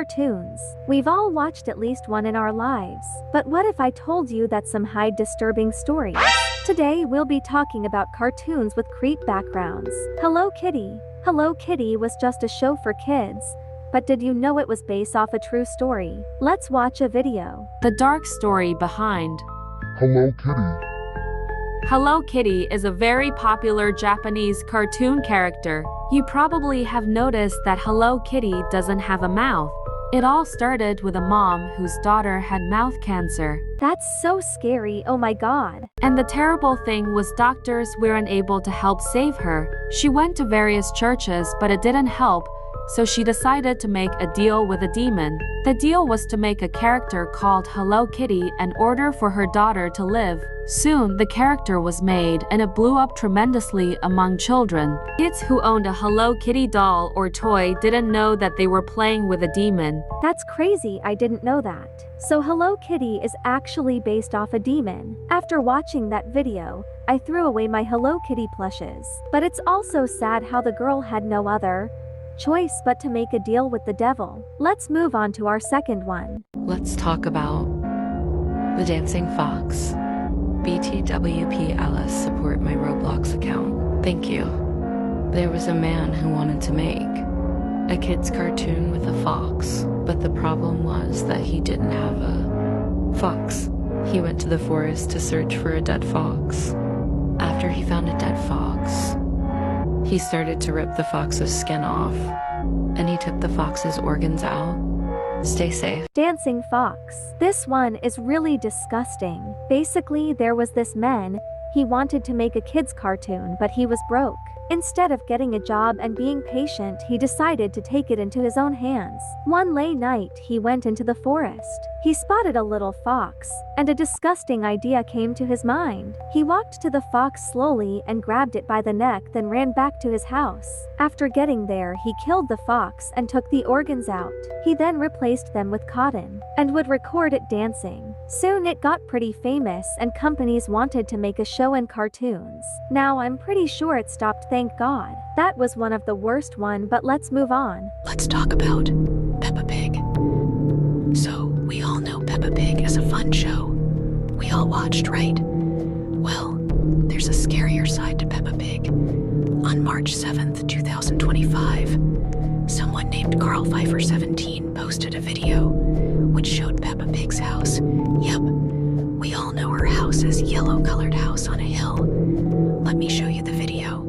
Cartoons. We've all watched at least one in our lives. But what if I told you that some hide disturbing stories? Today we'll be talking about cartoons with creep backgrounds. Hello Kitty. Hello Kitty was just a show for kids. But did you know it was based off a true story? Let's watch a video. The dark story behind Hello Kitty. Hello Kitty is a very popular Japanese cartoon character. You probably have noticed that Hello Kitty doesn't have a mouth. It all started with a mom whose daughter had mouth cancer. That's so scary, oh my god. And the terrible thing was doctors were unable to help save her. She went to various churches but it didn't help, so she decided to make a deal with a demon. The deal was to make a character called Hello Kitty in order for her daughter to live. Soon, the character was made and it blew up tremendously among children. Kids who owned a Hello Kitty doll or toy didn't know that they were playing with a demon. That's crazy, I didn't know that. So Hello Kitty is actually based off a demon. After watching that video, I threw away my Hello Kitty plushes. But it's also sad how the girl had no other choice but to make a deal with the devil. Let's move on to our second one. Let's talk about the dancing fox. BTWPLS support my Roblox account. Thank you. There was a man who wanted to make a kid's cartoon with a fox, but the problem was that he didn't have a fox. He went to the forest to search for a dead fox. After he found a dead fox, he started to rip the fox's skin off, and he took the fox's organs out. Stay safe. Dancing fox. This one is really disgusting. Basically, there was this man. He wanted to make a kid's cartoon, but he was broke. Instead of getting a job and being patient, he decided to take it into his own hands. One late night, he went into the forest. He spotted a little fox, and a disgusting idea came to his mind. He walked to the fox slowly and grabbed it by the neck, then ran back to his house. After getting there, he killed the fox and took the organs out. He then replaced them with cotton, and would record it dancing. Soon it got pretty famous and companies wanted to make a show and cartoons. Now I'm pretty sure it stopped, thank God. That was one of the worst one, but let's move on. Let's talk about Peppa Pig. So, we all know Peppa Pig is a fun show. We all watched, right? Well, there's a scarier side to Peppa Pig. On March 7th, 2025, someone named Carl Pfeiffer 17 posted a video which showed Peppa Pig's house. Yep, we all know her house is yellow-colored house on a hill. Let me show you the video.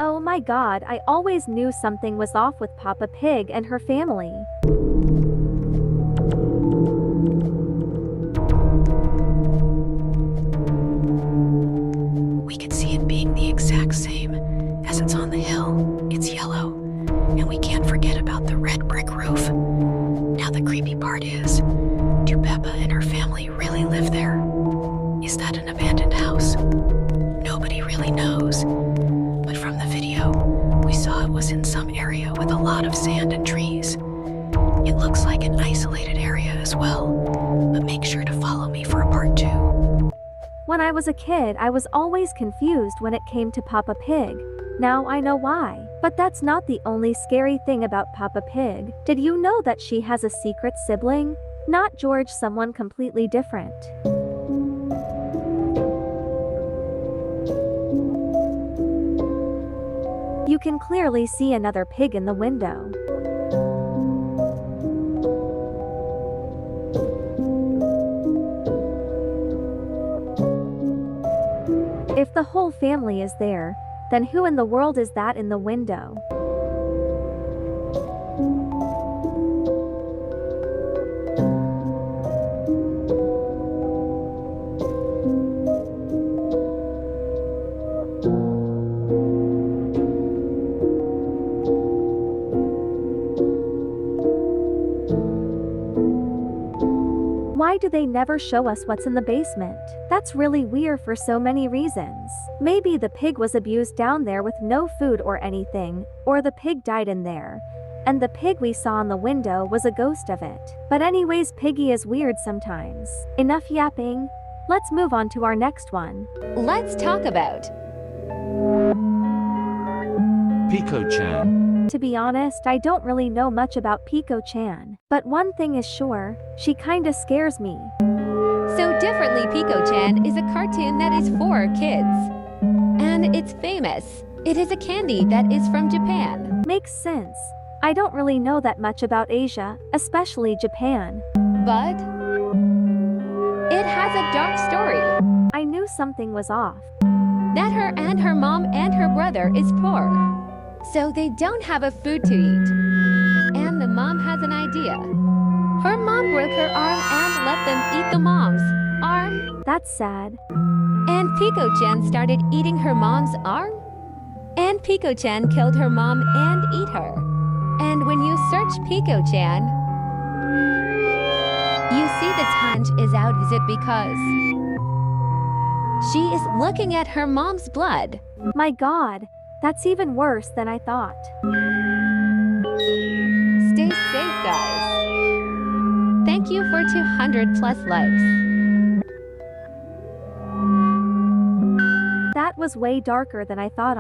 Oh my god, I always knew something was off with Peppa Pig and her family. We could see it being the exact same as it's on the hill. It's yellow, and we can't forget about the red brick roof. Now the creepy part is, do Peppa and her family really live there? Is that an abandoned house? Nobody really knows. But from the video, we saw it was in some area with a lot of sand and trees. It looks like an isolated area as well, but make sure to follow me for a part 2. When I was a kid, I was always confused when it came to Peppa Pig. Now I know why. But that's not the only scary thing about Peppa Pig. Did you know that she has a secret sibling? Not George, someone completely different. You can clearly see another pig in the window. If the whole family is there, then who in the world is that in the window? Why do they never show us what's in the basement? That's really weird for so many reasons. Maybe the pig was abused down there with no food or anything, or the pig died in there, and the pig we saw in the window was a ghost of it. But anyways, Piggy is weird sometimes. Enough yapping. Let's move on to our next one. Let's talk about Peko-chan. To be honest, I don't really know much about Peko-chan. But one thing is sure, she kinda scares me. So Differently Peko-chan is a cartoon that is for kids. And it's famous. It is a candy that is from Japan. Makes sense. I don't really know that much about Asia, especially Japan. But it has a dark story. I knew something was off. That her and her mom and her brother is poor. So they don't have a food to eat. And the mom has an idea. Her mom broke her arm and let them eat the mom's arm. That's sad. And Peko-chan started eating her mom's arm. And Peko-chan killed her mom and ate her. And when you search Peko-chan, you see the tanj is out. Is it because she is looking at her mom's blood? My god, that's even worse than I thought. Stay safe, guys. Thank you for 200 plus likes. That was way darker than I thought.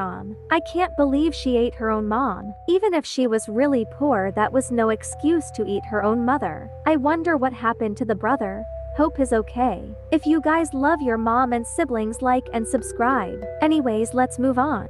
I can't believe she ate her own mom. Even if she was really poor, that was no excuse to eat her own mother. I wonder what happened to the brother. Hope is okay. If you guys love your mom and siblings, like and subscribe. Anyways, let's move on.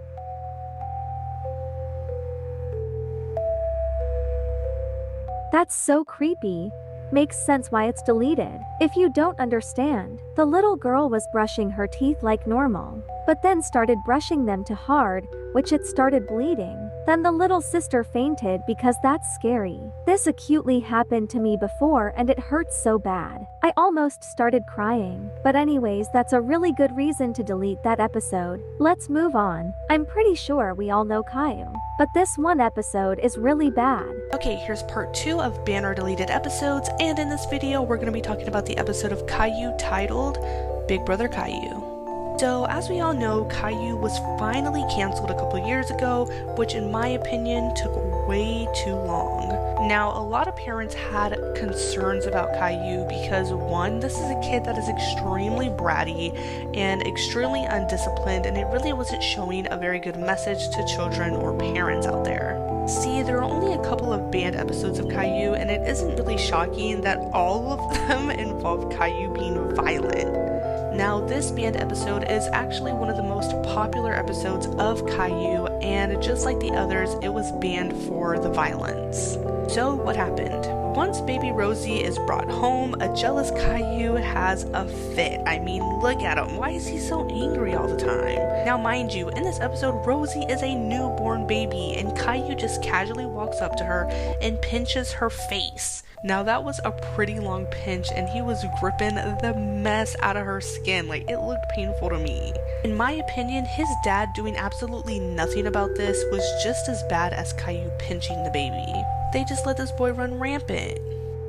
That's so creepy. Makes sense why it's deleted. If you don't understand, the little girl was brushing her teeth like normal, but then started brushing them too hard, which it started bleeding. Then the little sister fainted because that's scary. This acutely happened to me before and it hurts so bad. I almost started crying. But anyways, that's a really good reason to delete that episode. Let's move on. I'm pretty sure we all know Caillou, but this one episode is really bad. Okay, here's part 2 of banner deleted episodes, and in this video we're going to be talking about the episode of Caillou titled Big Brother Caillou. So, as we all know, Caillou was finally cancelled a couple years ago, which in my opinion took way too long. Now, a lot of parents had concerns about Caillou because, one, this is a kid that is extremely bratty and extremely undisciplined, and it really wasn't showing a very good message to children or parents out there. See, there are only a couple of banned episodes of Caillou, and it isn't really shocking that all of them involve Caillou being violent. Now, this banned episode is actually one of the most popular episodes of Caillou, and just like the others, it was banned for the violence. So, what happened? Once baby Rosie is brought home, a jealous Caillou has a fit. I mean, look at him. Why is he so angry all the time? Now, mind you, in this episode, Rosie is a newborn baby, and Caillou just casually walks up to her and pinches her face. Now, that was a pretty long pinch, and he was gripping the mess out of her skin. Like, it looked painful to me. In my opinion, his dad doing absolutely nothing about this was just as bad as Caillou pinching the baby. They just let this boy run rampant.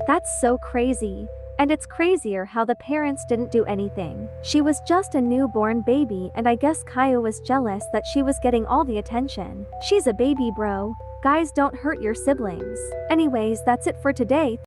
That's so crazy. And it's crazier how the parents didn't do anything. She was just a newborn baby, and I guess Caillou was jealous that she was getting all the attention. She's a baby, bro. Guys, don't hurt your siblings. Anyways, that's it for today.